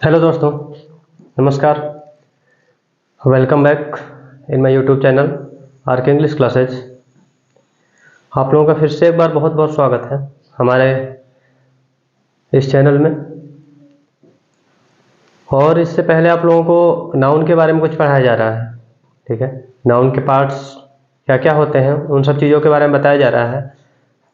Hello दोस्तों, नमस्कार। Welcome back in my YouTube channel are के इंग्लिश क्लासेज। आप लोगों का फिर से एक बार बहुत बहुत स्वागत है हमारे इस चैनल में। और इससे पहले आप लोगों को नाउन के बारे में कुछ पढ़ाया जा रहा है, ठीक है। नाउन के पार्ट्स क्या क्या होते हैं उन सब चीज़ों के बारे में बताया जा रहा है,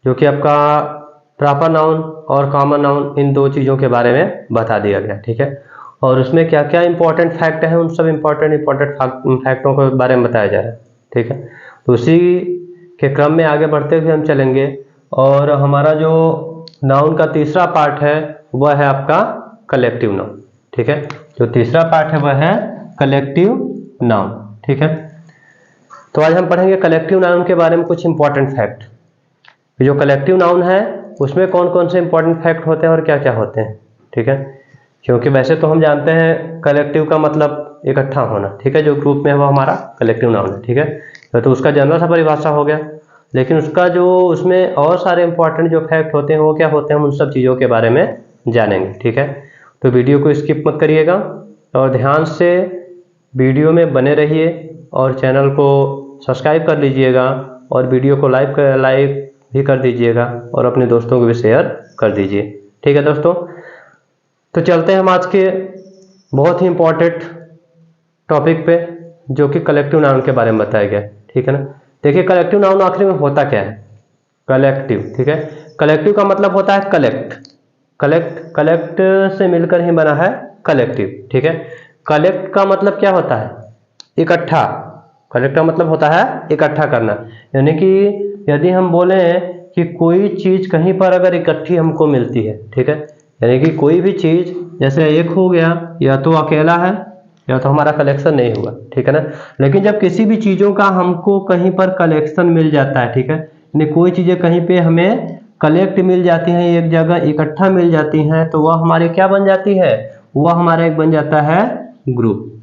जो कि आपका प्रॉपर नाउन और कॉमन नाउन इन दो चीज़ों के बारे में बता दिया गया, ठीक है। और उसमें क्या क्या इंपॉर्टेंट फैक्ट हैं उन सब इंपॉर्टेंट फैक्टों के बारे में बताया जा रहा है, ठीक है। तो उसी के क्रम में आगे बढ़ते हुए हम चलेंगे। और हमारा जो नाउन का तीसरा पार्ट है वह है आपका कलेक्टिव नाउन, ठीक है। जो तीसरा पार्ट है वह है कलेक्टिव नाउन, ठीक है। तो आज हम पढ़ेंगे कलेक्टिव नाउन के बारे में कुछ इंपॉर्टेंट फैक्ट। जो कलेक्टिव नाउन है उसमें कौन कौन से इंपॉर्टेंट फैक्ट होते हैं और क्या क्या होते हैं, ठीक है। क्योंकि वैसे तो हम जानते हैं कलेक्टिव का मतलब इकट्ठा होना, ठीक है। जो ग्रुप में है वो हमारा कलेक्टिव नाउन है, ठीक है। तो उसका जनरल सा परिभाषा हो गया, लेकिन उसका जो उसमें और सारे इंपॉर्टेंट जो फैक्ट होते हैं वो क्या होते हैं, उन सब चीज़ों के बारे में जानेंगे, ठीक है। तो वीडियो को स्किप मत करिएगा और ध्यान से वीडियो में बने रहिए और चैनल को सब्सक्राइब कर लीजिएगा और वीडियो को लाइक भी कर दीजिएगा और अपने दोस्तों को भी शेयर कर दीजिए, ठीक है दोस्तों। तो चलते हैं हम आज के बहुत ही इंपॉर्टेंट टॉपिक पे, जो कि कलेक्टिव नाउन के बारे में बताया गया है, ठीक है ना। देखिए कलेक्टिव नाउन आखिर में होता क्या है, कलेक्टिव, ठीक है। कलेक्टिव का मतलब होता है कलेक्ट, कलेक्ट से मिलकर ही बना है कलेक्टिव, ठीक है। कलेक्ट का मतलब क्या होता है, इकट्ठा। कलेक्ट का मतलब होता है इकट्ठा करना, यानी कि यदि हम बोलें कि कोई चीज़ कहीं पर अगर इकट्ठी हमको मिलती है, ठीक है, यानी कि कोई भी चीज़ जैसे एक हो गया या तो अकेला है या तो हमारा कलेक्शन नहीं हुआ, ठीक है ना। लेकिन जब किसी भी चीज़ों का हमको कहीं पर कलेक्शन मिल जाता है, ठीक है, यानी कोई चीज़ें कहीं पे हमें कलेक्ट मिल जाती हैं, एक जगह इकट्ठा मिल जाती हैं, तो वह हमारे क्या बन जाती है, वह हमारा एक बन जाता है ग्रुप।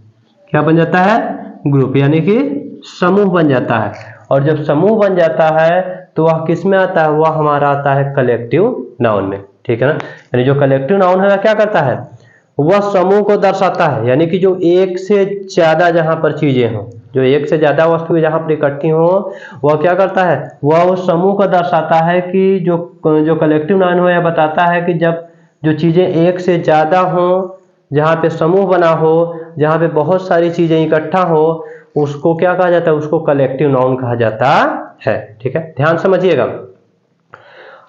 क्या बन जाता है, ग्रुप, यानी कि समूह बन जाता है। और जब समूह बन जाता है तो वह किस में आता है, वह हमारा आता है कलेक्टिव नाउन में, ठीक है ना। यानी जो कलेक्टिव नाउन है क्या करता है, वह समूह को दर्शाता है, यानी कि जो एक से ज्यादा जहां पर चीजें हों, जो एक से ज्यादा वस्तुएं जहां पर इकट्ठी हों, वह क्या करता है, वह उस समूह को दर्शाता है कि जो कलेक्टिव नाउन है यह बताता है कि जब जो चीजें एक से ज्यादा हों, जहाँ पे समूह बना हो, जहाँ पे बहुत सारी चीजें इकट्ठा हो, उसको क्या कहा जाता है, उसको कलेक्टिव नाउन कहा जाता है, ठीक है। ध्यान समझिएगा।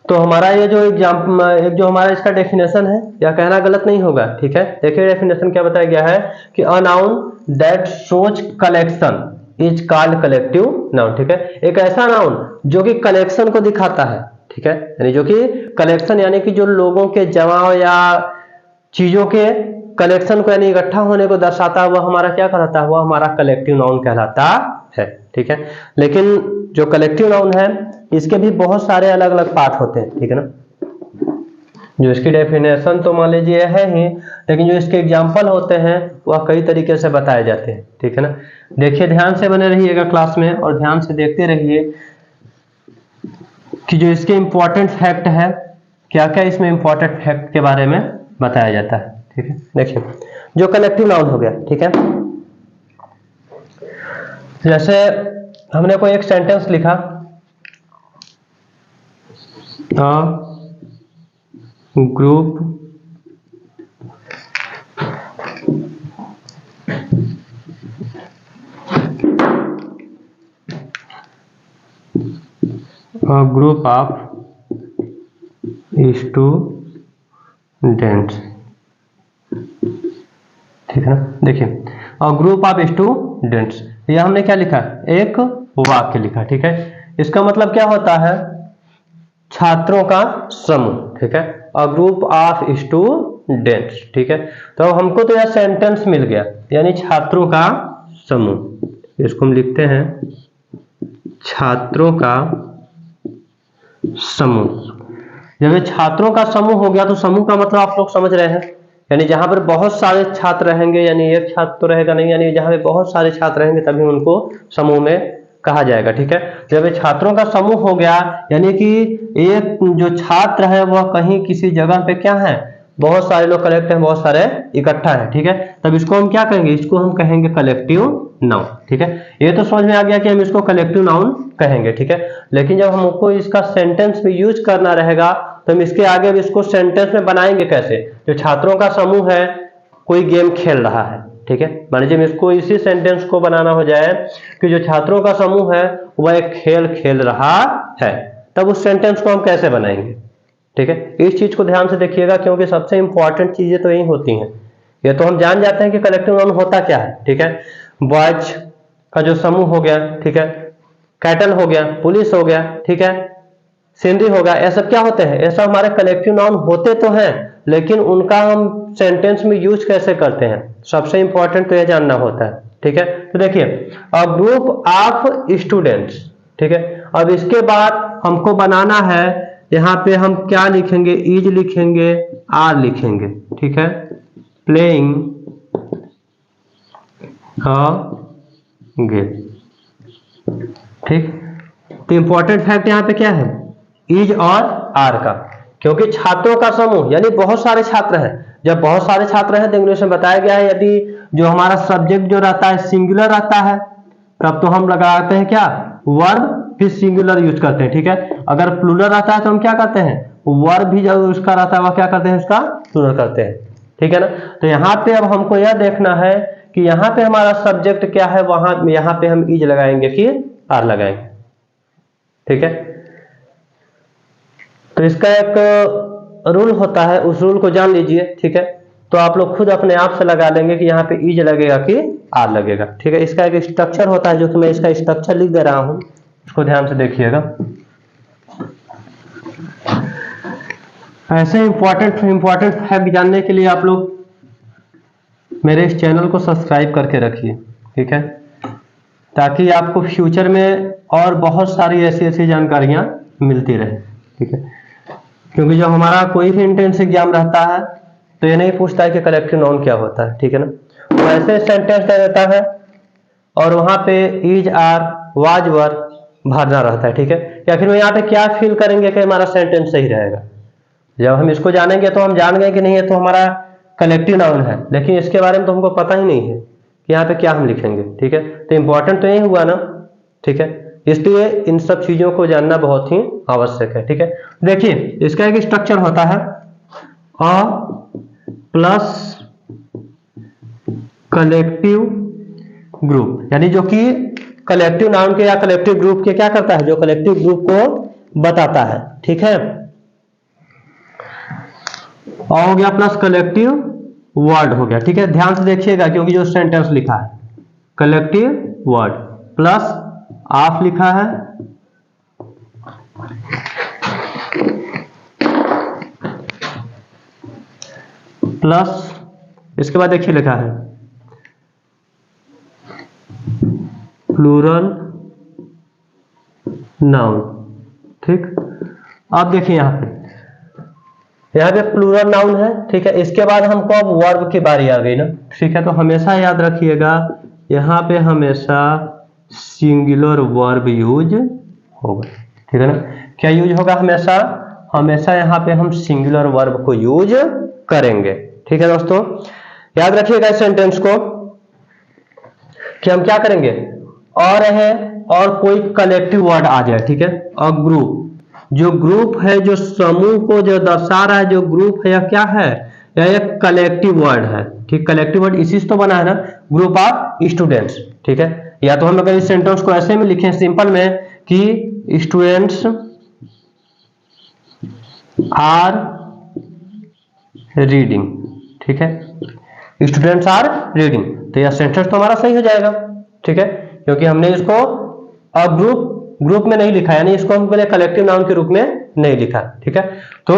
तो हमारा ये जो एक जो हमारा इसका डेफिनेशन है, यह कहना गलत नहीं होगा, ठीक है। देखिए डेफिनेशन क्या बताया गया है कि a noun that shows collection is called collective noun, ठीक है। एक ऐसा नाउन जो कि कलेक्शन को दिखाता है, ठीक है, यानी जो कि कलेक्शन यानी कि जो लोगों के जमाव या चीजों के कलेक्शन को यानी इकट्ठा होने को दर्शाता है, वह हमारा क्या कहलाता है, वह हमारा कलेक्टिव नाउन कहलाता है, ठीक है। लेकिन जो कलेक्टिव नाउन है इसके भी बहुत सारे अलग अलग पार्ट होते हैं, ठीक है ना। जो इसकी डेफिनेशन तो मान लीजिए है ही, लेकिन जो इसके एग्जाम्पल होते हैं वह कई तरीके से बताए जाते हैं, ठीक है ना। देखिए ध्यान से बने रहिएगा क्लास में और ध्यान से देखते रहिए कि जो इसके इंपॉर्टेंट फैक्ट है, क्या क्या इसमें इंपॉर्टेंट फैक्ट के बारे में बताया जाता है, ठीक है। देखिए जो कलेक्टिव नाउन हो गया, ठीक है, जैसे हमने कोई एक सेंटेंस लिखा, ग्रुप ग्रुप ऑफ स्टूडेंट्स, ठीक है ना। देखिए ग्रुप ऑफ स्टूडेंट्स, यह हमने क्या लिखा, एक वाक्य लिखा, ठीक है। इसका मतलब क्या होता है, छात्रों का समूह, ठीक है। अ ग्रुप ऑफ स्टूडेंट्स, ठीक है। तो हमको तो यह सेंटेंस मिल गया, यानी छात्रों का समूह। इसको हम लिखते हैं छात्रों का समूह। जब ये छात्रों का समूह हो गया तो समूह का मतलब आप लोग समझ रहे हैं, यानी जहां पर बहुत सारे छात्र रहेंगे, यानी एक छात्र तो रहेगा नहीं, यानी जहां पे बहुत सारे छात्र रहेंगे तभी उनको समूह में कहा जाएगा, ठीक है। जब ये छात्रों का समूह हो गया, यानी कि एक जो छात्र है वह कहीं किसी जगह पे क्या है, बहुत सारे लोग कलेक्ट हैं, बहुत सारे इकट्ठा है, ठीक है, तब इसको हम क्या कहेंगे, इसको हम कहेंगे कलेक्टिव नाउन, ठीक है। ये तो समझ में आ गया कि हम इसको कलेक्टिव नाउन कहेंगे, ठीक है। लेकिन जब हमको इसका सेंटेंस में यूज करना रहेगा तो हम इसके आगे अब इसको सेंटेंस में बनाएंगे कैसे। जो छात्रों का समूह है कोई गेम खेल रहा है, ठीक है, मान लीजिए इसको इसी सेंटेंस को बनाना हो जाए कि जो छात्रों का समूह है वह एक खेल खेल रहा है, तब उस सेंटेंस को हम कैसे बनाएंगे, ठीक है। इस चीज को ध्यान से देखिएगा क्योंकि सबसे इंपॉर्टेंट चीजें तो यही होती हैं। ये तो हम जान जाते हैं कि कलेक्टिव नाउन होता क्या है, ठीक है। बॉयज का जो समूह हो गया, ठीक है, कैटल हो गया, पुलिस हो गया, ठीक है, सीनरी हो गया, ये सब क्या होते हैं, ऐसा हमारे कलेक्टिव नाउन होते तो हैं, लेकिन उनका हम सेंटेंस में यूज कैसे करते हैं, सबसे इंपॉर्टेंट तो यह जानना होता है, ठीक है। तो देखिए अ ग्रुप ऑफ स्टूडेंट्स, ठीक है, अब इसके बाद हमको बनाना है, यहाँ पे हम क्या लिखेंगे, इज लिखेंगे, आर लिखेंगे, ठीक है, प्लेइंग गेम, ठीक। तो इंपॉर्टेंट फैक्ट यहाँ पे क्या है, इज और आर का, क्योंकि छात्रों का समूह यानी बहुत सारे छात्र हैं। जब बहुत सारे छात्र हैं तो इंग्लिश में बताया गया है यदि जो हमारा सब्जेक्ट जो रहता है सिंगुलर रहता है तब तो हम लगाते हैं क्या, वर्ब, फिर सिंगुलर यूज करते हैं, ठीक है। अगर प्लूरल रहता है तो हम क्या करते हैं, वर्ब भी जो उसका रहता है वह क्या करते हैं, उसका प्लूरल करते हैं, ठीक है ना। तो यहाँ पे अब हमको यह देखना है कि यहाँ पे हमारा सब्जेक्ट क्या है, वहां यहाँ पे हम इज लगाएंगे कि आर लगाएंगे, ठीक है। तो इसका एक रूल होता है, उस रूल को जान लीजिए, ठीक है। तो आप लोग खुद अपने आप से लगा लेंगे कि यहाँ पे इज लगेगा कि आर लगेगा, ठीक है। इसका एक स्ट्रक्चर होता है जो कि मैं इसका स्ट्रक्चर लिख दे रहा हूं, इसको ध्यान से देखिएगा। ऐसे इंपॉर्टेंट फैक्ट जानने के लिए आप लोग मेरे इस चैनल को सब्सक्राइब करके रखिए, ठीक है, ताकि आपको फ्यूचर में और बहुत सारी ऐसी जानकारियां मिलती रहे, ठीक है। क्योंकि जब हमारा कोई भी एंट्रेंस एग्जाम रहता है तो ये नहीं पूछता है कि कलेक्टिव नाउन क्या होता है, ठीक है ना। तो ऐसे सेंटेंस दे देता है और वहां पे इज आर वाज वर भरना रहता है, ठीक है। या फिर यहाँ पे क्या फील करेंगे कि हमारा सेंटेंस सही रहेगा। जब हम इसको जानेंगे तो हम जान गए कि नहीं है तो हमारा कलेक्टिव नाउन है, लेकिन इसके बारे में तो हमको पता ही नहीं है कि यहाँ पे क्या हम लिखेंगे, ठीक है। तो इंपॉर्टेंट तो यही हुआ ना, ठीक है, इसलिए इन सब चीजों को जानना बहुत ही आवश्यक है, ठीक है। देखिए इसका एक स्ट्रक्चर होता है अ प्लस कलेक्टिव ग्रुप, यानी जो कि कलेक्टिव नाउन के या कलेक्टिव ग्रुप के क्या करता है, जो कलेक्टिव ग्रुप को बताता है, ठीक है। और हो गया प्लस कलेक्टिव वर्ड हो गया, ठीक है। ध्यान से देखिएगा क्योंकि जो सेंटेंस लिखा है कलेक्टिव वर्ड प्लस ऑफ लिखा है, प्लस इसके बाद देखिए लिखा है प्लूरल नाउन, ठीक। अब देखिए यहाँ पे प्लूरल नाउन है, ठीक है। इसके बाद हमको अब वर्ब की बारी आ गई ना, ठीक है। तो हमेशा याद रखिएगा यहाँ पे हमेशा सिंगुलर वर्ब यूज होगा, ठीक है ना। क्या यूज होगा, हमेशा यहाँ पे हम सिंगुलर वर्ब को यूज करेंगे, ठीक है दोस्तों। याद रखिएगा इस सेंटेंस को कि हम क्या करेंगे, और है और कोई कलेक्टिव वर्ड आ जाए, ठीक है। और ग्रुप, जो ग्रुप है, जो समूह को जो दर्शा रहा है, जो ग्रुप है, यह क्या है, यह एक कलेक्टिव वर्ड है, ठीक। कलेक्टिव वर्ड इसी से तो बना है ना, ग्रुप ऑफ स्टूडेंट्स, ठीक है। या तो हम अगर इस सेंटेंस को ऐसे में लिखें सिंपल में कि स्टूडेंट्स आर रीडिंग, ठीक है, स्टूडेंट्स आर रीडिंग, तो यह सेंटेंस तो हमारा सही हो जाएगा, ठीक है। क्योंकि हमने इसको अब ग्रुप में नहीं लिखा, यानी इसको हम पहले कलेक्टिव नाउन के रूप में नहीं लिखा, ठीक है। तो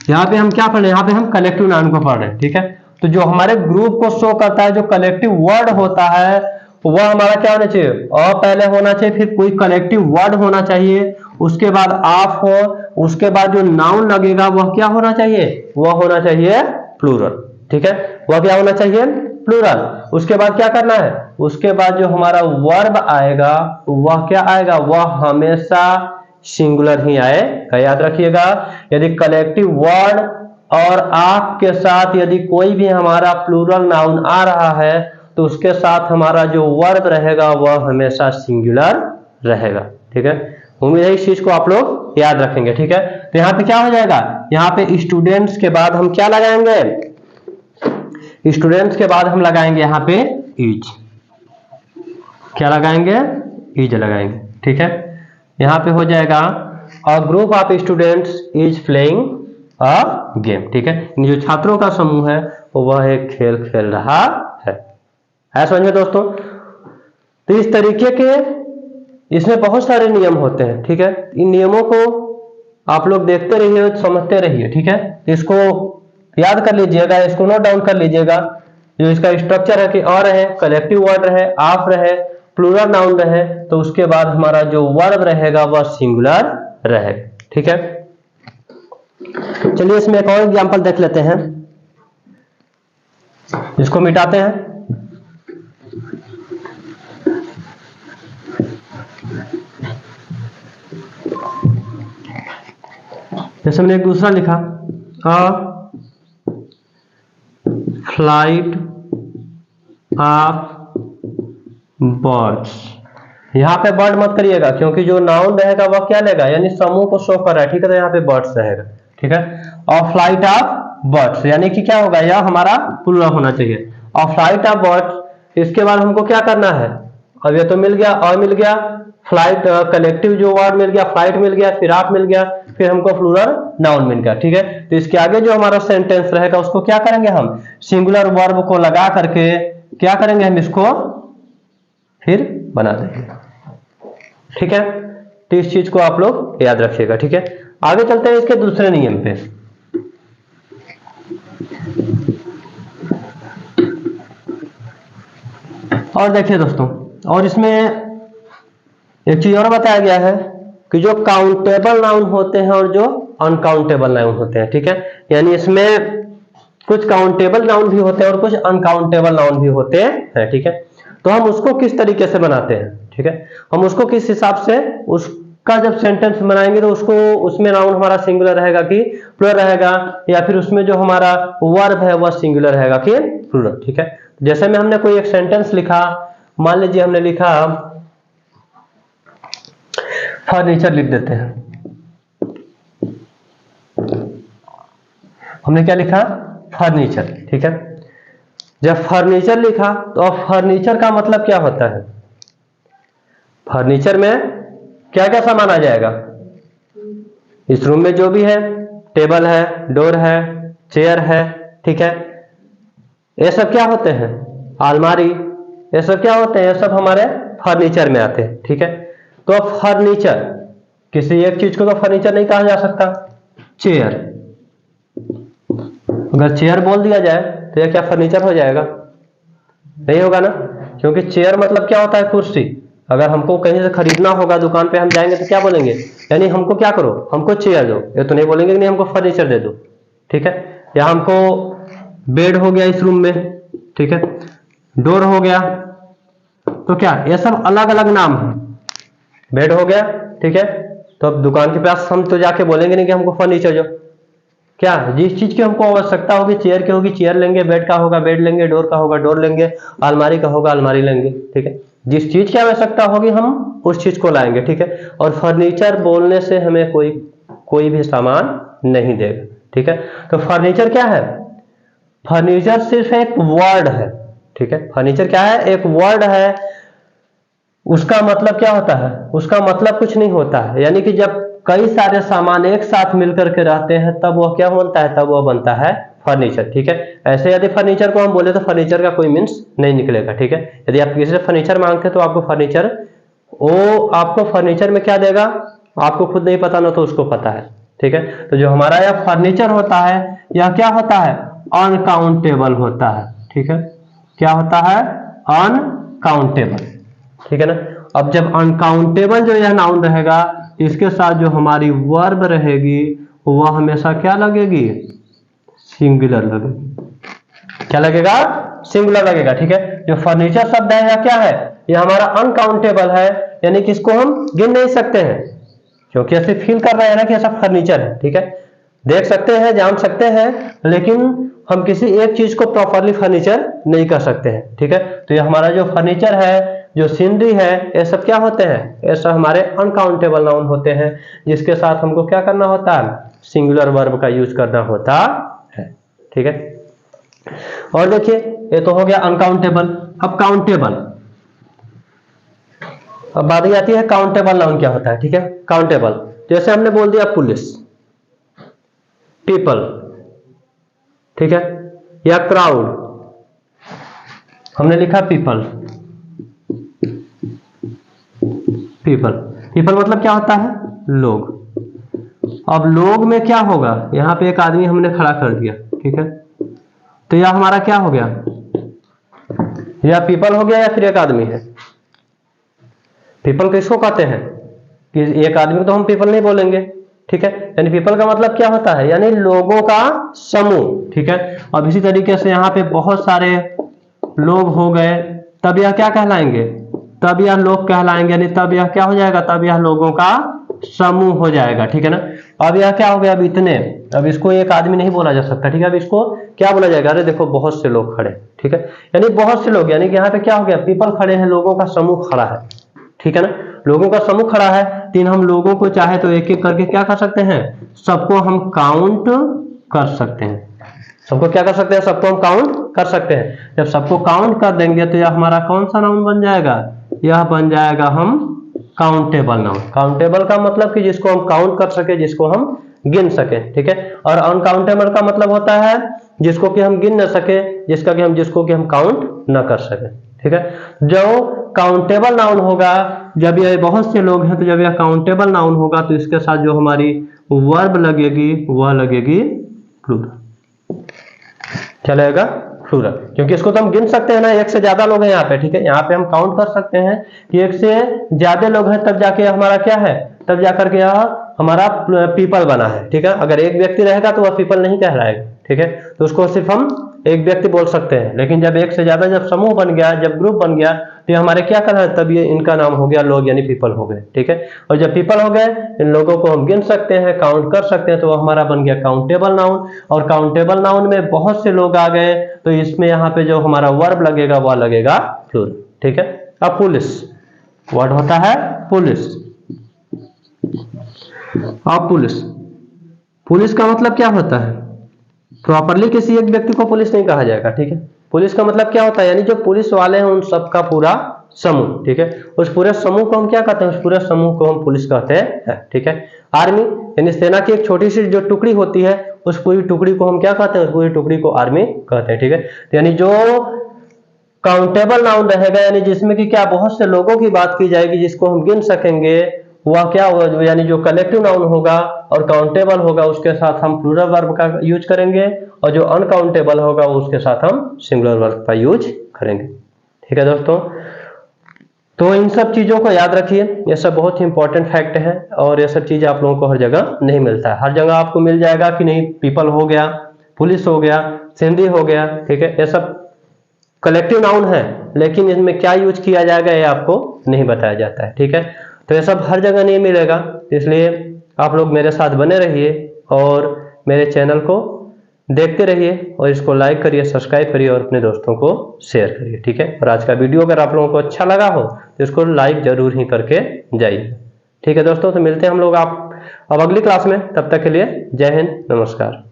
यहाँ पे हम क्या पढ़ रहे हैं, यहाँ पे हम कलेक्टिव नाउन को पढ़ रहे हैं, ठीक है। तो जो हमारे ग्रुप को शो करता है, जो कलेक्टिव वर्ड होता है, वह हमारा क्या होना चाहिए, और पहले होना चाहिए, फिर कोई कलेक्टिव वर्ड होना चाहिए, उसके बाद ऑफ हो, उसके बाद जो नाउन लगेगा वह क्या होना चाहिए, वह होना चाहिए प्लूरल, ठीक है। वह क्या होना चाहिए, प्लूरल। उसके बाद क्या करना है, उसके बाद जो हमारा वर्ब आएगा वह क्या आएगा, वह हमेशा सिंगुलर ही आएगा। याद रखिएगा यदि कलेक्टिव वर्ड और आपके साथ यदि कोई भी हमारा प्लूरल नाउन आ रहा है तो उसके साथ हमारा जो वर्ब रहेगा वह हमेशा सिंगुलर रहेगा। ठीक है, उम्मीद है इस चीज को आप लोग याद रखेंगे। ठीक है, तो यहाँ पे क्या हो जाएगा, यहाँ पे स्टूडेंट्स के बाद हम क्या लगाएंगे, स्टूडेंट्स के बाद हम लगाएंगे यहाँ पे इज। क्या लगाएंगे, इज लगाएंगे। ठीक है, यहाँ पे हो जाएगा a group of students is playing a game. ठीक है, जो छात्रों का समूह है वह एक खेल खेल रहा है समझ में दोस्तों। तो इस तरीके के इसमें बहुत सारे नियम होते हैं। ठीक है, इन नियमों को आप लोग देखते रहिए, समझते रहिए। ठीक है, इसको याद कर लीजिएगा, इसको नोट डाउन कर लीजिएगा। जो इसका स्ट्रक्चर है कि और रहे, कलेक्टिव वर्ड रहे, आप रहे, प्लूरल नाउन रहे, तो उसके बाद हमारा जो वर्ब रहेगा वह सिंगुलर रहेगा। ठीक है, चलिए इसमें एक और एग्जांपल देख लेते हैं, इसको मिटाते हैं। जैसे हमने एक दूसरा लिखा, अ फ्लाइट ऑफ बर्ड्स। यहाँ पे बर्ड मत करिएगा क्योंकि जो नाउन रहेगा वह क्या लेगा, यानी समूह को शो कर रहा है। ठीक है, तो यहाँ पे बर्ड्स रहेगा। ठीक है, और फ्लाइट ऑफ बर्ड्स यानी कि क्या होगा, यह हमारा प्लूरल होना चाहिए। और फ्लाइट ऑफ बर्ड्स, इसके बाद हमको क्या करना है, अब ये तो मिल गया, और मिल गया फ्लाइट, कलेक्टिव जो वर्ड मिल गया, फ्लाइट मिल गया, फिर आप मिल गया, फिर हमको प्लूरल नाउन मिल गया। ठीक है, तो इसके आगे जो हमारा सेंटेंस रहेगा उसको क्या करेंगे, हम सिंगुलर वर्ब को लगा करके क्या करेंगे, हम इसको फिर बना देंगे। ठीक है, तो इस चीज को आप लोग याद रखिएगा। ठीक है, आगे चलते हैं इसके दूसरे नियम पे। और देखिए दोस्तों, और इसमें एक चीज और बताया गया है कि जो काउंटेबल नाउन होते हैं और जो अनकाउंटेबल नाउन होते हैं। ठीक है, यानी इसमें कुछ काउंटेबल नाउन भी होते हैं और कुछ अनकाउंटेबल नाउन भी होते हैं। ठीक है, तो हम उसको किस तरीके से बनाते हैं, ठीक है, हम उसको किस हिसाब से, उसका जब सेंटेंस बनाएंगे तो उसको, उसमें नाउन हमारा सिंगुलर रहेगा कि प्लूरल रहेगा, या फिर उसमें जो हमारा वर्ब है वह सिंगुलर रहेगा कि प्लूरल। ठीक है, जैसे में हमने कोई एक सेंटेंस लिखा, मान लीजिए हमने लिखा फर्नीचर, लिख देते हैं, हमने क्या लिखा, फर्नीचर। ठीक है, जब फर्नीचर लिखा तो अब फर्नीचर का मतलब क्या होता है, फर्नीचर में क्या क्या सामान आ जाएगा, इस रूम में जो भी है, टेबल है, डोर है, चेयर है। ठीक है, ये सब क्या होते हैं, अलमारी, ये सब क्या होते हैं, ये सब हमारे फर्नीचर में आते हैं। ठीक है, तो अब फर्नीचर, किसी एक चीज को तो फर्नीचर नहीं कहा जा सकता, चेयर, अगर चेयर बोल दिया जाए तो यह क्या फर्नीचर हो जाएगा, नहीं होगा ना, क्योंकि चेयर मतलब क्या होता है, कुर्सी। अगर हमको कहीं से खरीदना होगा, दुकान पे हम जाएंगे तो क्या बोलेंगे, यानी हमको क्या करो, हमको चेयर दो, ये तो नहीं बोलेंगे कि नहीं हमको फर्नीचर दे दो। ठीक है, या हमको बेड हो गया इस रूम में, ठीक है, डोर हो गया, तो क्या ये सब अलग अलग नाम है, बेड हो गया। ठीक है, तो अब दुकान के पास हम तो जाके बोलेंगे नहीं कि हमको फर्नीचर दो, क्या जिस चीज की हमको आवश्यकता होगी, चेयर की होगी चेयर लेंगे, बेड का होगा बेड लेंगे, डोर का होगा डोर लेंगे, अलमारी का होगा अलमारी लेंगे। ठीक है, जिस चीज की आवश्यकता होगी हम उस चीज को लाएंगे। ठीक है, और फर्नीचर बोलने से हमें कोई भी सामान नहीं देगा। ठीक है, तो फर्नीचर क्या है, फर्नीचर सिर्फ एक वर्ड है। ठीक है, फर्नीचर क्या है, एक वर्ड है, उसका मतलब क्या होता है, उसका मतलब कुछ नहीं होता है, यानी कि जब कई सारे सामान एक साथ मिलकर के रहते हैं तब वह क्या बनता है, तब वह बनता है फर्नीचर। ठीक है, ऐसे यदि फर्नीचर को हम बोले तो फर्नीचर का कोई मीन्स नहीं निकलेगा। ठीक है, यदि आप किसी से फर्नीचर मांगते तो आपको फर्नीचर, वो आपको फर्नीचर में क्या देगा, आपको खुद नहीं पता ना तो उसको पता है। ठीक है, तो जो हमारा यह फर्नीचर होता है यह क्या होता है, अनकाउंटेबल होता है। ठीक है, क्या होता है, अनकाउंटेबल। ठीक है ना, अब जब अनकाउंटेबल जो यह नाउन रहेगा, इसके साथ जो हमारी वर्ब रहेगी वह हमेशा क्या लगेगी, सिंगुलर लगेगी। क्या लगेगा, सिंगुलर लगेगा। ठीक है, जो फर्नीचर शब्द है यह क्या है, यह हमारा अनकाउंटेबल है, यानी कि इसको हम गिन नहीं सकते हैं, क्योंकि ऐसे फील कर रहे हैं ना कि ऐसा फर्नीचर है। ठीक है, देख सकते हैं, जान सकते हैं, लेकिन हम किसी एक चीज को प्रॉपरली फर्नीचर नहीं कर सकते हैं। ठीक है, तो ये हमारा जो फर्नीचर है, जो सीनरी है, ये सब क्या होते हैं, ये सब हमारे अनकाउंटेबल नाउन होते हैं, जिसके साथ हमको क्या करना होता है, सिंगुलर वर्ब का यूज करना होता है। ठीक है, और देखिए ये तो हो गया अनकाउंटेबल। अब काउंटेबल, अब बात आती है काउंटेबल नाउन क्या होता है। ठीक है, काउंटेबल जैसे हमने बोल दिया पुलिस, पीपल, ठीक है, या क्राउड, हमने लिखा पीपल। पीपल, पीपल मतलब क्या होता है, लोग। अब लोग में क्या होगा, यहां पे एक आदमी हमने खड़ा कर दिया। ठीक है, तो यह हमारा क्या हो गया, या पीपल हो गया या फिर एक आदमी है। पीपल किसको कहते हैं, कि एक आदमी को तो हम पीपल नहीं बोलेंगे। ठीक है, यानी पीपल का मतलब क्या होता है, यानी लोगों का समूह। ठीक है, अब इसी तरीके से यहाँ पे बहुत सारे लोग हो गए, तब यह क्या कहलाएंगे, तब यह लोग कहलाएंगे, यानी तब यह क्या हो जाएगा, तब यह लोगों का समूह हो जाएगा। ठीक है ना, अब यह क्या हो गया, अब इतने, अब इसको एक आदमी नहीं बोला जा सकता। ठीक है, अब इसको क्या बोला जाएगा, अरे देखो बहुत से लोग खड़े। ठीक है, यानी बहुत से लोग, यानी कि यहाँ पे क्या हो गया, पीपल खड़े हैं, लोगों का समूह खड़ा है। ठीक है ना, लोगों का समूह खड़ा है, तीन हम लोगों को चाहे तो एक एक करके क्या कर सकते हैं, सबको हम काउंट कर सकते हैं। सबको क्या कर सकते हैं, सबको हम काउंट कर सकते हैं। जब सबको काउंट कर देंगे तो यह हमारा कौन सा नाउन बन जाएगा, यह बन जाएगा हम काउंटेबल नाउन। काउंटेबल का मतलब कि जिसको हम काउंट कर सके, जिसको हम गिन सके। ठीक है, और अनकाउंटेबल का मतलब होता है जिसको कि हम गिन न सके, जिसको कि हम काउंट न कर सके। ठीक है, जो काउंटेबल नाउन होगा, जब यह बहुत से लोग हैं, तो जब यह काउंटेबल नाउन होगा तो इसके साथ जो हमारी वर्ब लगेगी वह लगेगी प्लूरल, चलेगा प्लूरल, क्योंकि इसको तो हम गिन सकते हैं ना, एक से ज्यादा लोग हैं यहाँ पे। ठीक है, यहाँ पे हम काउंट कर सकते हैं कि एक से ज्यादा लोग हैं, तब जाके हमारा क्या है, तब जाकर के यह हमारा पीपल बना है। ठीक है, अगर एक व्यक्ति रहेगा तो वह पीपल नहीं कहलाएगा। ठीक है, तो उसको सिर्फ हम एक व्यक्ति बोल सकते हैं, लेकिन जब एक से ज्यादा, जब समूह बन गया, जब ग्रुप बन गया, तो ये हमारे क्या कहलाए, तब ये इनका नाम हो गया लोग, यानी पीपल हो गए। ठीक है, और जब पीपल हो गए, इन लोगों को हम गिन सकते हैं, काउंट कर सकते हैं, तो वह हमारा बन गया काउंटेबल नाउन। और काउंटेबल नाउन में बहुत से लोग आ गए, तो इसमें यहाँ पे जो हमारा वर्ब लगेगा वह लगेगा प्लूरल। ठीक है, अब पुलिस, वर्ड होता है पुलिस। अब पुलिस, पुलिस का मतलब क्या होता है, प्रॉपरली किसी एक व्यक्ति को पुलिस नहीं कहा जाएगा। ठीक है, पुलिस का मतलब क्या होता है, यानी जो पुलिस वाले हैं उन सबका पूरा समूह। ठीक है, उस पूरे समूह को हम क्या कहते हैं, उस पूरे समूह को हम पुलिस कहते हैं। ठीक है, आर्मी, यानी सेना की एक छोटी सी जो टुकड़ी होती है, उस पूरी टुकड़ी को हम क्या कहते हैं, उस पूरी टुकड़ी को आर्मी कहते हैं। ठीक है, तो यानी जो काउंटेबल नाउन रहेगा, यानी जिसमें कि क्या बहुत से लोगों की बात की जाएगी, जिसको हम गिन सकेंगे, वह क्या होगा, यानी जो कलेक्टिव नाउन होगा और काउंटेबल होगा, उसके साथ हम प्लूरल वर्ब का यूज करेंगे, और जो अनकाउंटेबल होगा उसके साथ हम सिंगुलर वर्ब का यूज करेंगे। ठीक है दोस्तों, तो इन सब चीजों को याद रखिए, ये सब बहुत ही इंपॉर्टेंट फैक्ट है, और ये सब चीज आप लोगों को हर जगह नहीं मिलता है। हर जगह आपको मिल जाएगा कि नहीं, पीपल हो गया, पुलिस हो गया, सिंधी हो गया। ठीक है, ये सब कलेक्टिव नाउन है, लेकिन इसमें क्या यूज किया जाएगा ये आपको नहीं बताया जाता है। ठीक है, तो ये सब हर जगह नहीं मिलेगा, इसलिए आप लोग मेरे साथ बने रहिए और मेरे चैनल को देखते रहिए, और इसको लाइक करिए, सब्सक्राइब करिए और अपने दोस्तों को शेयर करिए। ठीक है, और आज का वीडियो अगर आप लोगों को अच्छा लगा हो तो इसको लाइक जरूर ही करके जाइए। ठीक है दोस्तों, तो मिलते हैं हम लोग आप अब अगली क्लास में, तब तक के लिए जय हिंद, नमस्कार।